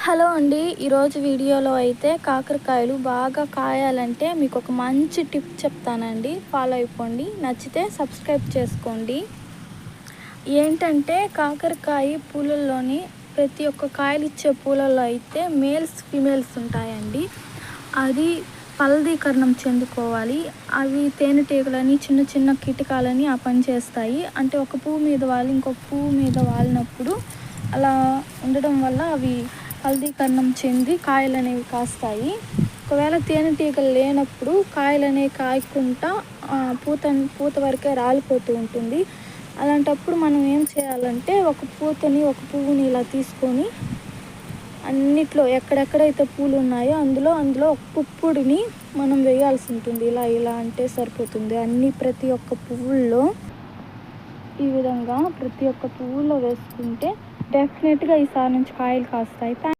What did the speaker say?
Hello అండి. ఈరోజు వీడియోలో అయితే కాకరకాయలు బాగా కాయాలంటే మీకు ఒక మంచి టిప్ చెప్తానండి. ఫాలో అయిపోండి. నచ్చితే సబ్స్క్రైబ్ చేసుకోండి. ఏంటంటే కాకరకాయ పూలల్లోని ప్రతి ఒక్క కాయలు ఇచ్చే పూలలో అయితే మేల్స్ ఫీమేల్స్ ఉంటాయండి. అది ఫలదీకరణం చెందుకోవాలి. అవి తేనెటీగలని చిన్న చిన్న కీటకాలని ఆ పని చేస్తాయి. అంటే ఒక పువ్వు మీద వాలి ఇంకొక పువ్వు మీద వాలినప్పుడు అలా ఉండడం వల్ల అవి ఫలదీకరణం చెంది కాయలు అనేవి కాస్తాయి. ఒకవేళ తేనెటీగలు లేనప్పుడు కాయలు అనేవి కాయకుండా పూత వరకే రాలిపోతూ ఉంటుంది. అలాంటప్పుడు మనం ఏం చేయాలంటే ఒక పువ్వుని ఇలా తీసుకొని అన్నిట్లో ఎక్కడెక్కడైతే పూలు ఉన్నాయో అందులో ఒక పుప్పొడిని మనం వేయాల్సి ఉంటుంది. ఇలా అంటే సరిపోతుంది. ప్రతి ఒక్క పువ్వుల్లో ఈ విధంగా ప్రతి ఒక్క పువ్వులో వేసుకుంటే డెఫినెట్గా ఈసారి నుంచి కాయలు కాస్తాయి.